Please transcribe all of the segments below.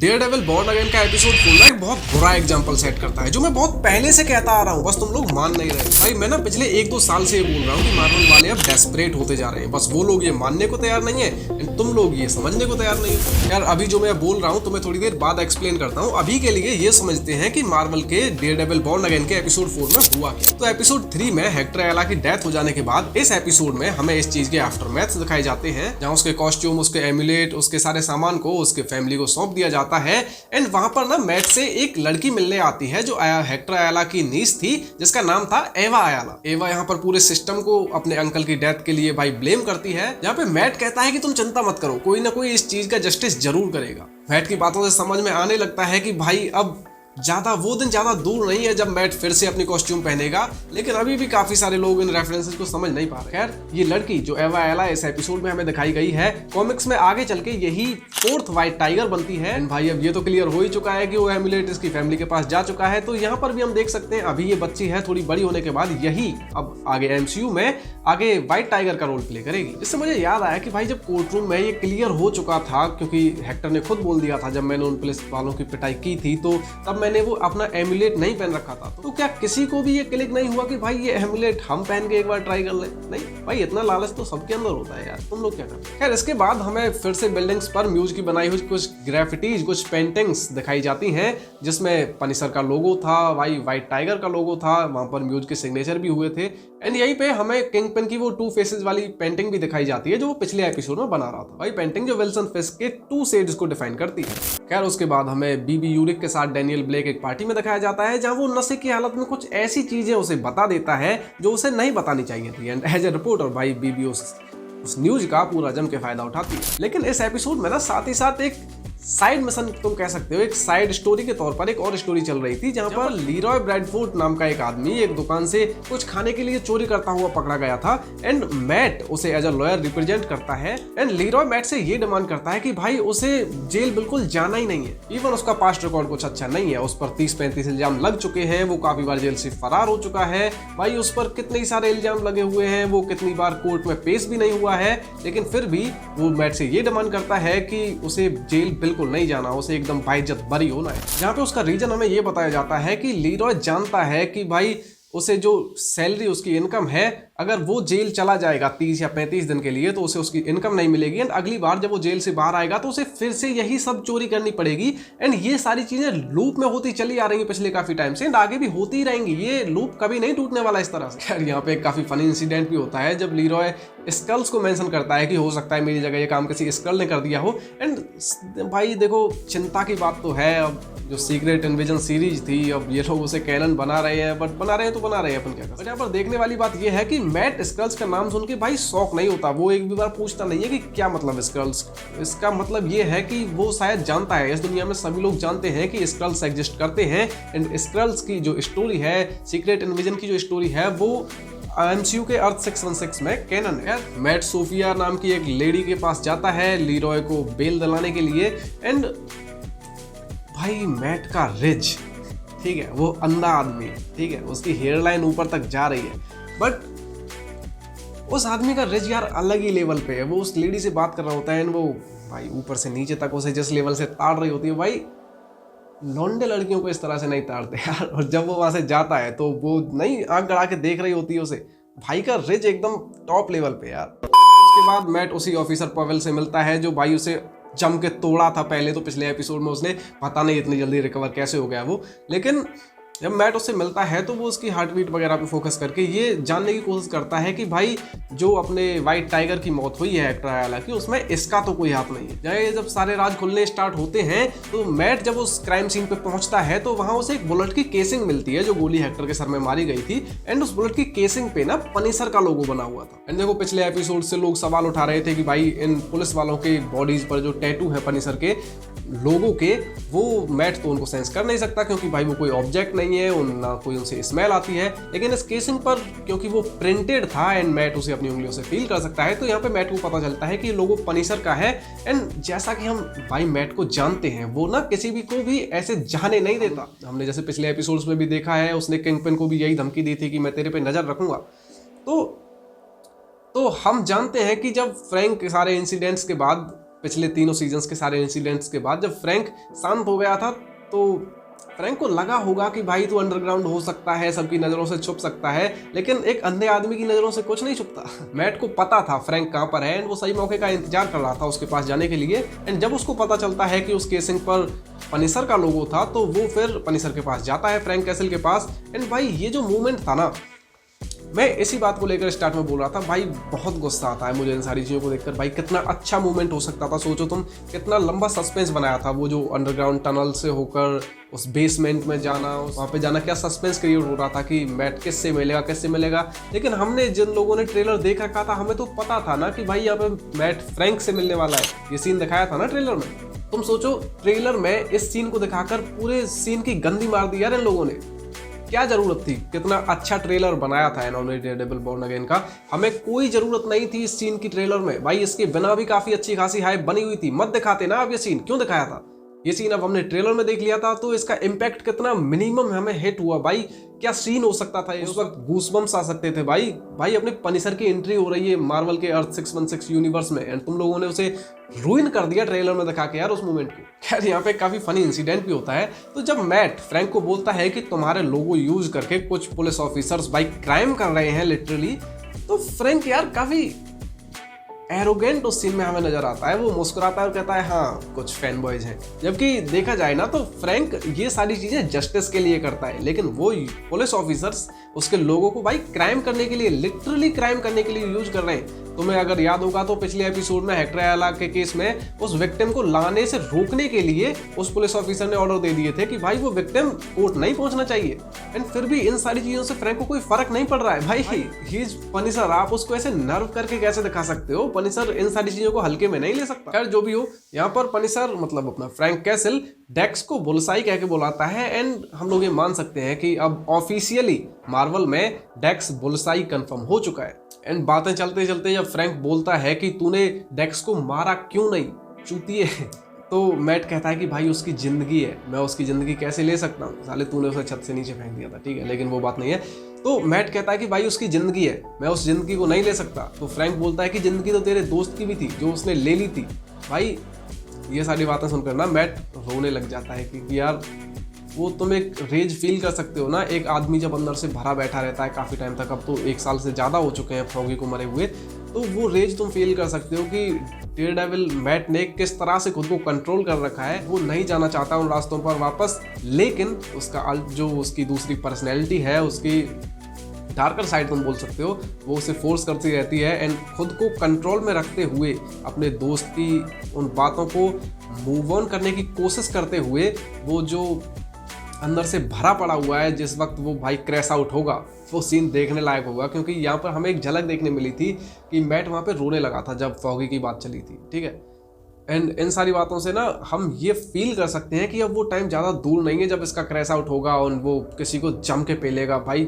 Daredevil born again का episode 4 ना एक बहुत बुरा एग्जांपल सेट करता है, जो मैं बहुत पहले से कहता आ रहा हूँ, बस तुम लोग मान नहीं रहे। भाई मैं ना पिछले 1-2 साल से ये बोल रहा हूँ कि मार्वल वाले अब डेस्परेट होते जा रहे हैं, बस वो लोग ये मानने को तैयार नहीं है, तुम लोग ये समझने को तैयार नहीं हो। यार अभी जो मैं बोल रहा हूँ तुम्हें थोड़ी देर बाद एक्सप्लेन करता हूँ। अभी के लिए ये समझते हैं कि मार्वल के डेयरडेविल बॉर्न अगेन के एपिसोड 4 में हुआ क्या। तो एपिसोड 3 में हेक्टर अयला की डेथ हो जाने के बाद इस एपिसोड में हमें इस चीज के आफ्टरमैथ्स दिखाए जाते हैं, जहाँ उसके कॉस्ट्यूम, उसके एम्यूलेट, उसके सारे सामान को उसके फैमिली को सौंप दिया जाता है। एंड वहां पर ना मैट से एक लड़की मिलने आती है जो हेक्टर अयला की नीस थी, जिसका नाम था एवा अयला। एवा यहाँ पर पूरे सिस्टम को अपने अंकल की डेथ के लिए भाई ब्लेम करती है, जहाँ पे मैट कहता है कि तुम चिंता मत करो, कोई ना कोई इस चीज का जस्टिस जरूर करेगा। मैट की बातों से समझ में आने लगता है कि भाई अब वो दिन ज्यादा दूर नहीं है जब मैट फिर से अपनी कॉस्ट्यूम पहनेगा, लेकिन अभी भी काफी सारे लोग इन रेफरेंसेस को समझ नहीं पा रहे। खैर ये लड़की जो एवा अयला इस एपिसोड में हमें दिखाई गई है, कॉमिक्स में आगे चल के यही 4th व्हाइट टाइगर बनती है। एंड भाई अब ये तो क्लियर हो ही चुका है कि वो एम्यूलेट इसकी फैमिली के पास जा चुका है, तो यहाँ पर भी हम देख सकते हैं अभी ये बच्ची है, थोड़ी बड़ी होने के बाद यही अब आगे एमसीयू में आगे व्हाइट टाइगर का रोल प्ले करेगी। इससे मुझे याद आया कि भाई जब कोर्ट रूम में ये क्लियर हो चुका था, क्योंकि हेक्टर ने खुद बोल दिया था जब मैंने उन पुलिस वालों की पिटाई की थी, तो तब मैंने वो अपना एम्यूलेट नहीं पहन रखा था। तो क्या किसी को भी ये क्लिक नहीं हुआ कि भाई ये एम्यूलेट हम पहन के एक बार ट्राई कर ले? नहीं भाई, इतना लालच तो सबके अंदर होता है यार, तुम लोग क्या करते हैं। खैर इसके बाद हमें फिर से बिल्डिंग्स पर म्यूज की बनाई हुई कुछ ग्राफिटीज, कुछ पेंटिंग्स दिखाई जाती हैं, जिसमें पनिशर का लोगो था, भाई व्हाइट टाइगर का लोगो था, वहां पर म्यूज के सिग्नेचर भी हुए थे। एंड यहीं पे हमें किंगपिन की वो 2 फेसेस वाली पेंटिंग भी दिखाई जाती है जो वो पिछले एपिसोड में बना रहा था। भाई पेंटिंग जो विल्सन फिस्क के 2 शेड्स को डिफाइन करती है। खैर उसके बाद हमें बीबी यूरिक के साथ डैनियल ब्लेक एक पार्टी में दिखाया जाता है, जहां वो नशे की हालत में कुछ ऐसी चीजें उसे बता देता है जो उसे नहीं बतानी चाहिए थी। एंड एज ए रिपोर्टर भाई बीबी उस न्यूज का पूरा जम के फायदा उठाती है। लेकिन इस एपिसोड में ना साथ ही साथ एक साइड मिशन तुम कह सकते हो, एक साइड स्टोरी के तौर पर एक और स्टोरी चल रही थी, जहां पर लीरॉय ब्रैडफोर्ड नाम का एक आदमी एक दुकान से कुछ खाने के लिए चोरी करता हुआ पकड़ा गया था। एंड मैट उसे एज अ लॉयर रिप्रेजेंट करता है। एंड लीरॉय मैट से ये डिमांड करता है कि भाई उसे जेल बिल्कुल जाना ही नहीं है। इवन उसका पास्ट रिकॉर्ड कुछ अच्छा नहीं है, उस पर 30-35 इल्जाम लग चुके हैं, वो काफी बार जेल से फरार हो चुका है। भाई उस पर कितने सारे इल्जाम लगे हुए हैं, वो कितनी बार कोर्ट में पेश भी नहीं हुआ है, लेकिन फिर भी वो मैट से ये डिमांड करता है कि उसे जेल बिल्कुल नहीं जाना, उसे एकदम बाइज्जत बरी होना है। जहां पे उसका रीजन हमें यह बताया जाता है कि लीरॉय जानता है कि भाई उसे जो सैलरी, उसकी इनकम है, अगर वो जेल चला जाएगा 30 या 35 दिन के लिए तो उसे उसकी इनकम नहीं मिलेगी। एंड अगली बार जब वो जेल से बाहर आएगा तो उसे फिर से यही सब चोरी करनी पड़ेगी। एंड ये सारी चीजें लूप में होती चली आ रही है पिछले काफी टाइम से, एंड आगे भी होती ही रहेंगी, ये लूप कभी नहीं टूटने वाला इस तरह से। खैर यहाँ पे एक काफी फनी इंसिडेंट भी होता है जब लीरॉय स्कल्स को मेंशन करता है कि हो सकता है मेरी जगह ये काम किसी स्कल ने कर दिया हो। एंड भाई देखो चिंता की बात तो है, अब जो सीक्रेट इन्विजन सीरीज थी, अब ये लोग उसे कैनन बना रहे हैं, बट बना रहे हैं तो बना रहे हैं, अपन क्या कर। यहाँ पर देखने वाली बात ये है कि मैट स्कल्स का नाम सुन के भाई शौक नहीं होता, वो एक भी बार पूछता नहीं है कि क्या मतलब स्कल्स। इसका मतलब ये है कि वो शायद जानता है, इस दुनिया में सभी लोग जानते हैं कि स्कल्स एग्जिस्ट करते हैं। एंड स्कल्स की जो स्टोरी है, सीक्रेट इन्विजन की जो स्टोरी है, वो एमसीयू के अर्थ 616 में कैनन है। मैट सोफिया नाम की एक लेडी के पास जाता है लीरॉय को बेल दिलाने के लिए। एंड भाई मैट का रिज, ठीक है, वो अंधा आदमी है, ठीक है, उसकी हेयरलाइन ऊपर तक जा रही है, बट उस आदमी का रिज यार अलग ही लेवल पे है। वो उस लेडी से बात कर रहा होता है, वो भाई ऊपर से नीचे तक उसे जिस लेवल से ताड़ रही होती है, भाई लौंडे लड़कियों को इस तरह से नहीं ताड़ते यार। और जब वो वहां से जाता है तो वो नहीं आंख गड़ा के देख रही होती है उसे, भाई का रिज एकदम टॉप लेवल पे यार। उसके बाद मैट उसी ऑफिसर पवेल से मिलता है जो भाई उसे जम के तोड़ा था पहले, तो पिछले एपिसोड में उसने पता नहीं इतनी जल्दी रिकवर कैसे हो गया वो। लेकिन जब मैट उससे मिलता है तो वो उसकी हार्ट बीट वगैरह पे फोकस करके ये जानने की कोशिश करता है कि भाई जो अपने व्हाइट टाइगर की मौत हुई है हेक्टर अयला की, उसमें इसका तो कोई हाथ नहीं है। जब सारे राज खुलने स्टार्ट होते हैं तो मैट जब उस क्राइम सीन पे पहुंचता है तो वहां उसे एक बुलेट की केसिंग मिलती है जो गोली हेक्टर के सर में मारी गई थी। एंड उस बुलेट की केसिंग पे ना पनिशर का लोगो बना हुआ था। एंड देखो पिछले एपिसोड से लोग सवाल उठा रहे थे कि भाई इन पुलिस वालों के बॉडीज पर जो टैटू है पनिशर के लोगों के, वो मैट तो उनको सेंस कर नहीं सकता क्योंकि भाई वो कोई ऑब्जेक्ट नहीं है, ना कोई उनसे स्मेल आती है। लेकिन इस केसिंग पर क्योंकि वो प्रिंटेड था एंड मैट उसे अपनी उंगलियों से फील कर सकता है, तो यहाँ पे मैट को पता चलता है कि ये लोगो पनिशर का है। एंड जैसा कि हम भाई मैट को जानते हैं, वो ना किसी भी को भी ऐसे जाने नहीं देता। हमने जैसे पिछले एपिसोड्स में भी देखा है, उसने किंगपिन को भी यही धमकी दी थी कि मैं तेरे पे नजर रखूंगा। तो हम जानते हैं कि जब फ्रैंक के सारे इंसिडेंट्स के बाद पिछले तीनों सीजन्स के सारे इंसिडेंट्स के बाद जब फ्रैंक शांत हो गया था तो फ्रैंक को लगा होगा कि भाई तू अंडरग्राउंड हो सकता है, सबकी नज़रों से छुप सकता है, लेकिन एक अंधे आदमी की नज़रों से कुछ नहीं छुपता। मैट को पता था फ्रैंक कहाँ पर है एंड वो सही मौके का इंतजार कर रहा था उसके पास जाने के लिए। एंड जब उसको पता चलता है कि उस केसिंग पर पनिशर का लोगो था तो वो फिर पनिशर के पास जाता है, फ्रैंक कैसल के पास। एंड भाई ये जो मूवमेंट था ना, मैं इसी बात को लेकर स्टार्ट में बोल रहा था भाई, बहुत गुस्सा आता है मुझे इन सारी चीज़ों को देखकर। भाई कितना अच्छा मूवमेंट हो सकता था, सोचो तुम कितना लंबा सस्पेंस बनाया था। वो जो अंडरग्राउंड टनल से होकर उस बेसमेंट में जाना, वहाँ पे जाना, क्या सस्पेंस क्रिएट हो रहा था कि मैट किससे मिलेगा किससे मिलेगा। लेकिन हमने जिन लोगों ने ट्रेलर देख रखा था हमें तो पता था ना कि भाई यहाँ पे मैट फ्रैंक से मिलने वाला है। ये सीन दिखाया था ना ट्रेलर में। तुम सोचो ट्रेलर में इस सीन को दिखाकर पूरे सीन की गंदी मार दी यार इन लोगों ने। क्या जरूरत थी? कितना अच्छा ट्रेलर बनाया था इन्होंने डेयरडेविल बॉर्न अगेन का। हमें कोई जरूरत नहीं थी इस सीन की ट्रेलर में भाई, इसके बिना भी काफी अच्छी खासी हाइप बनी हुई थी। मत दिखाते ना अब ये सीन, क्यों दिखाया था ये सीन? अब हमने ट्रेलर में देख लिया था तो इसका इम्पैक्ट कितना मिनिमम हमें हिट हुआ भाई। क्या सीन हो सकता था, उस वक्त गूसबम्स आ सकते थे भाई। भाई अपने पनिशर की एंट्री हो रही है मार्वल के अर्थ 616 यूनिवर्स में एंड तुम लोगों ने उसे रूइन कर दिया ट्रेलर में दिखा के यार उस मोमेंट को। खैर यहाँ पे काफी फनी इंसिडेंट भी होता है। तो जब मैट फ्रैंक को बोलता है कि तुम्हारे लोगो यूज करके कुछ पुलिस ऑफिसर्स भाई क्राइम कर रहे हैं लिटरली, तो फ्रैंक यार काफी एरोगेंट उस सीन में हमें नजर आता है। वो मुस्कुराता है और कहता है हाँ कुछ फैन बॉयज हैं। जबकि देखा जाए ना तो फ्रैंक ये सारी चीजें जस्टिस के लिए करता है, लेकिन वो पुलिस ऑफिसर्स उसके लोगों को भाई क्राइम करने के लिए, लिटरली क्राइम करने के लिए यूज कर रहे हैं। तुम्हें अगर याद होगा तो पिछले एपिसोड में हेक्टर अयाला के केस में उस विक्टिम को लाने से रोकने के लिए उस पुलिस ऑफिसर ने ऑर्डर दे दिए थे कि भाई वो विक्टिम कोर्ट नहीं पहुंचना चाहिए। एंड फिर भी इन सारी चीजों से फ्रैंक को कोई फर्क नहीं पड़ रहा है भाई। ही इज पनिशर, आप उसको ऐसे नर्व करके कैसे दिखा सकते हो? पनिशर इन सारी चीजों को हल्के में नहीं ले सकता। खैर जो भी हो, यहाँ पर पनिशर मतलब अपना फ्रैंक कैसल डेक्स को बुलसाई कह के बुलाता है एंड हम लोग ये मान सकते हैं कि अब ऑफिशियली मार्वल में डेक्स बुलसाई कंफर्म हो चुका है। एंड बातें चलते चलते जब फ्रैंक बोलता है कि तूने डेक्स को मारा क्यों नहीं चूतिए, तो मैट कहता है कि भाई उसकी जिंदगी है, मैं उसकी जिंदगी कैसे ले सकता हूँ? साले तूने उसे छत से नीचे फेंक दिया था, ठीक है, लेकिन वो बात नहीं है। तो मैट कहता है कि भाई उसकी जिंदगी है, मैं उस जिंदगी को नहीं ले सकता। तो फ्रैंक बोलता है कि जिंदगी तो तेरे दोस्त की भी थी जो उसने ले ली थी। भाई ये सारी बातें सुनकर ना मैट रोने लग जाता है कि यार वो तुम एक रेज फील कर सकते हो ना, एक आदमी जब अंदर से भरा बैठा रहता है काफ़ी टाइम तक, अब तो 1 साल से ज़्यादा हो चुके हैं फ्रॉगी को मरे हुए, तो वो रेज तुम फील कर सकते हो कि डेयरडेविल मैट ने किस तरह से खुद को कंट्रोल कर रखा है। वो नहीं जाना चाहता उन रास्तों पर वापस, लेकिन उसका जो उसकी दूसरी पर्सनैलिटी है, उसकी डार्कर साइड तुम बोल सकते हो, वो उसे फोर्स करती रहती है एंड खुद को कंट्रोल में रखते हुए अपने दोस्त की उन बातों को मूव ऑन करने की कोशिश करते हुए वो जो अंदर से भरा पड़ा हुआ है, जिस वक्त वो भाई क्रैश आउट होगा वो सीन देखने लायक होगा। क्योंकि यहाँ पर हमें एक झलक देखने मिली थी कि मैट वहाँ पे रोने लगा था जब फॉगी की बात चली थी, ठीक है। एंड इन सारी बातों से ना हम ये फील कर सकते हैं कि अब वो टाइम ज़्यादा दूर नहीं है जब इसका क्रैश आउट होगा और वो किसी को जम के पेलेगा। भाई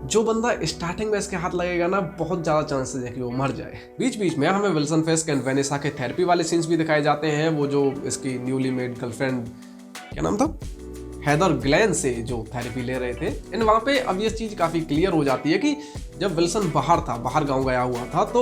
जो बंदा स्टार्टिंग में इसके हाथ लगेगा ना, बहुत ज़्यादा चांसेस है कि वो मर जाए। बीच बीच में हमें विल्सन फिस्क एंड वेनेसा के थेरेपी वाले सीन्स भी दिखाए जाते हैं। वो जो इसकी न्यूली मेड गर्लफ्रेंड, क्या नाम था, हैदर ग्लेन से जो थेरेपी ले रहे थे। एंड वहाँ पे अब ये चीज़ काफ़ी क्लियर हो जाती है कि जब विल्सन बाहर गाँव गया हुआ था तो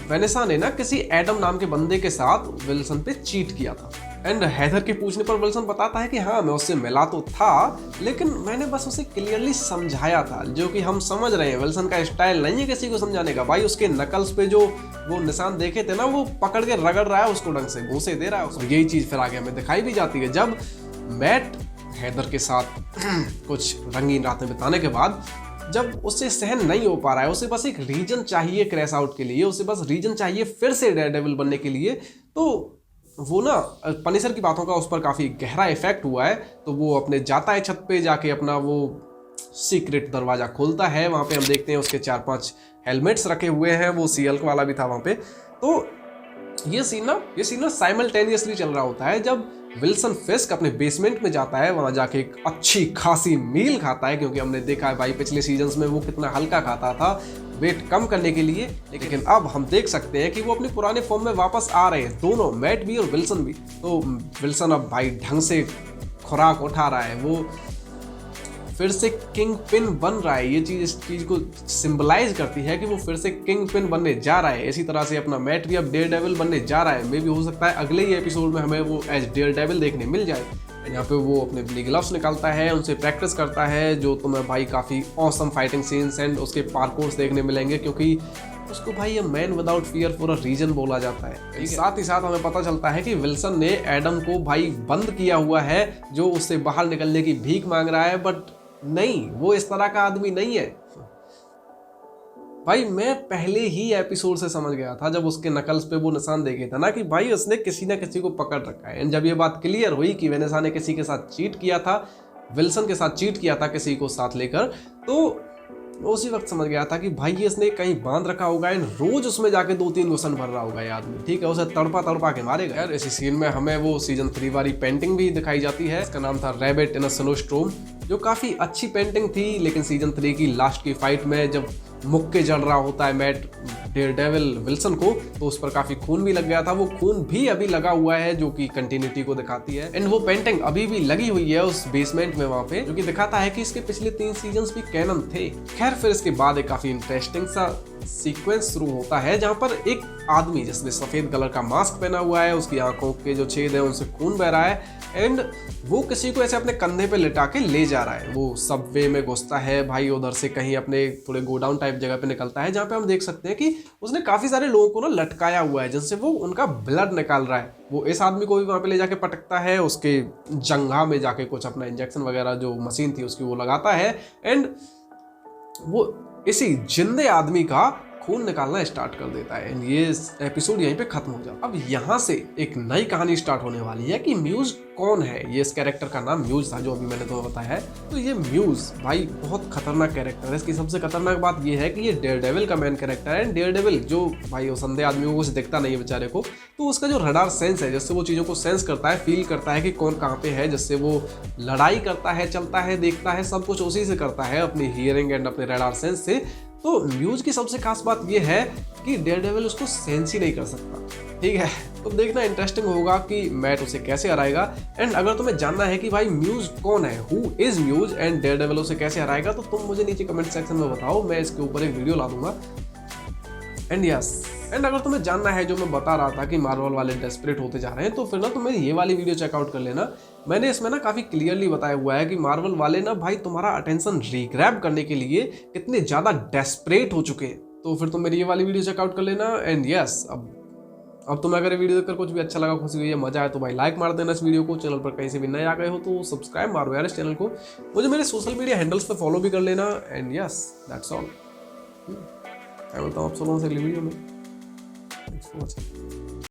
वेनेसा ने ना किसी एडम नाम के बंदे के साथ विल्सन पे चीट किया था। एंड हैदर के पूछने पर विल्सन बताता है कि हाँ मैं उससे मिला तो था, लेकिन मैंने बस उसे क्लियरली समझाया था, जो कि हम समझ रहे हैं विल्सन का स्टाइल नहीं है किसी को समझाने का। भाई उसके नकल्स पे जो वो निशान देखे थे ना, वो पकड़ के रगड़ रहा है उसको, ढंग से घूंसे दे रहा है उसको। यही चीज़ फिर आगे हमें दिखाई भी जाती है जब मैट हैदर के साथ कुछ रंगीन रातें बिताने के बाद जब उससे सहन नहीं हो पा रहा है, उसे बस एक रीजन चाहिए क्रैश आउट के लिए, उसे बस रीजन चाहिए फिर से डेयरडेविल बनने के लिए, तो वो ना पनिशर की बातों का उस पर काफ़ी गहरा इफेक्ट हुआ है। तो वो अपने जाता है छत पे, जाके अपना वो सीक्रेट दरवाज़ा खोलता है। वहाँ पे हम देखते हैं उसके 4-5 हेलमेट्स रखे हुए हैं, वो सीएल वाला भी था वहाँ पे। तो ये सीन ना साइमल्टेनियसली चल रहा होता है जब विल्सन फिस्क अपने बेसमेंट में जाता है, वहाँ जाके एक अच्छी खासी मील खाता है, क्योंकि हमने देखा है भाई पिछले सीजन्स में वो कितना हल्का खाता था वेट कम करने के लिए, लेकिन अब हम देख सकते हैं कि वो अपने पुराने फॉर्म में वापस आ रहे हैं, दोनों, मैट भी और विल्सन भी। तो विल्सन अब भाई ढंग से खुराक उठा रहा है, वो फिर से किंग पिन बन रहा है। ये चीज इस चीज को सिंबलाइज करती है कि वो फिर से किंग पिन बनने जा रहा है। इसी तरह से अपना मैट भी अब डेयरडेविल बनने जा रहा है। मे भी हो सकता है अगले ही एपिसोड में हमें वो एज डेयरडेविल देखने मिल जाए। यहाँ पे वो अपने ब्ली ग्लव्स निकालता है, उनसे प्रैक्टिस करता है, जो तुम्हें भाई काफ़ी ऑसम फाइटिंग सीन्स एंड उसके पार्कोर्स देखने मिलेंगे, क्योंकि उसको भाई ये man without fear for a reason बोला जाता है। साथ ही साथ हमें पता चलता है कि विल्सन ने एडम को भाई बंद किया हुआ है, जो उससे बाहर निकलने की भीख मांग रहा है, बट नहीं, वो इस तरह का आदमी नहीं है। भाई मैं पहले ही एपिसोड से समझ गया था, जब उसके नकल्स पे वो निशान देखे था ना, कि भाई उसने किसी ना किसी को पकड़ रखा है। एंड जब ये बात क्लियर हुई कि वेनेसा ने किसी के साथ चीट किया था, विल्सन के साथ चीट किया था किसी को साथ लेकर, तो उसी वक्त समझ गया था कि भाई ये इसने कहीं बांध रखा होगा एंड रोज उसमें जाके 2-3 घुसन भर रहा होगा ये आदमी। ठीक है, उसे तड़पा तड़पा के मारेगा। यार इसी सीन में हमें वो सीजन 3 वाली पेंटिंग भी दिखाई जाती है। इसका नाम था रैबिट इन अ स्नोस्टॉर्म, जो काफी अच्छी पेंटिंग थी। लेकिन सीजन 3 की लास्ट की फाइट में जब मुक्के जल रहा होता है मैट डेयरडेविल विल्सन को, तो उस पर काफी खून भी लग गया था। वो खून भी अभी लगा हुआ है, जो कि कंटिन्यूटी को दिखाती है। एंड वो पेंटिंग अभी भी लगी हुई है उस बेसमेंट में वहां पे, जो कि दिखाता है कि इसके पिछले 3 सीजन्स भी कैनन थे। खैर फिर इसके बाद एक काफी इंटरेस्टिंग सा सीक्वेंस शुरू होता है, जहां पर एक आदमी जिसने सफेद कलर का मास्क पहना हुआ है, उसकी आंखों के जो छेद है उनसे खून बह रहा है, एंड वो किसी को ऐसे अपने कंधे पे लिटा के ले जा रहा है। वो सबवे में घुसता है भाई, उधर से कहीं अपने थोड़े गोडाउन टाइप जगह पे निकलता है, जहाँ पे हम देख सकते हैं कि उसने काफी सारे लोगों को ना लटकाया हुआ है, जिनसे वो उनका ब्लड निकाल रहा है। वो इस आदमी को भी वहां पे ले जाके पटकता है, उसके जंघा में जाके कुछ अपना इंजेक्शन वगैरह जो मशीन थी उसकी वो लगाता है, एंड वो इसी जिंदे आदमी का खून निकालना स्टार्ट कर देता है। एंड ये एपिसोड यहीं पे खत्म हो जाता है। अब यहाँ से एक नई कहानी स्टार्ट होने वाली है कि म्यूज कौन है। ये इस कैरेक्टर का नाम म्यूज था, जो अभी मैंने तुम्हें बताया है। तो ये म्यूज भाई बहुत खतरनाक कैरेक्टर है। इसकी सबसे खतरनाक बात ये है कि ये डेयरडेविल का मेन कैरेक्टर है। डेयरडेविल जो भाई वो संधे आदमी को कुछ दिखता नहीं है बेचारे को, तो उसका जो रडार सेंस है, जिससे वो चीज़ों को सेंस करता है, फील करता है कि कौन कहाँ पे है, जिससे वो लड़ाई करता है, चलता है, देखता है, सब कुछ उसी से करता है, अपनी हियरिंग एंड अपने रडार सेंस से। तो म्यूज की सबसे खास बात यह है कि डेयरडेविल उसको सेंस ही नहीं कर सकता। ठीक है, तो देखना इंटरेस्टिंग होगा कि मैट उसे कैसे हराएगा। एंड अगर तुम्हें जानना है कि भाई म्यूज कौन है, who is Muse, and Daredevil उसे कैसे हराएगा, तो तुम मुझे नीचे कमेंट सेक्शन में बताओ, मैं इसके ऊपर एक वीडियो ला दूंगा। एंड एंड अगर तुम्हें जानना है जो मैं बता रहा था कि मार्वल वाले डेस्परेट होते जा रहे हैं, तो फिर ना तुम्हें ये वाली वीडियो चेकआउट कर लेना। मैंने इसमें ना काफ़ी क्लियरली बताया हुआ है कि मार्वल वाले ना भाई तुम्हारा अटेंशन रीग्रैब करने के लिए कितने ज़्यादा डेस्परेट हो चुके हैं। तो फिर तुम मेरी ये वाली वीडियो चेकआउट कर लेना। एंड अब तुम्हें अगर वीडियो देखकर कुछ भी अच्छा लगा, खुशी हुई है, मजा आया, तो भाई लाइक मार देना इस वीडियो को। चैनल पर कहीं से भी नए आ गए हो तो सब्सक्राइब मारो यार इस चैनल को। मुझे मेरे सोशल मीडिया हैंडल्स पे फॉलो भी कर लेना। And that's all. मैं बोलता हूँ आप सब लोगों से अगली वीडियो में। Thanks for watching.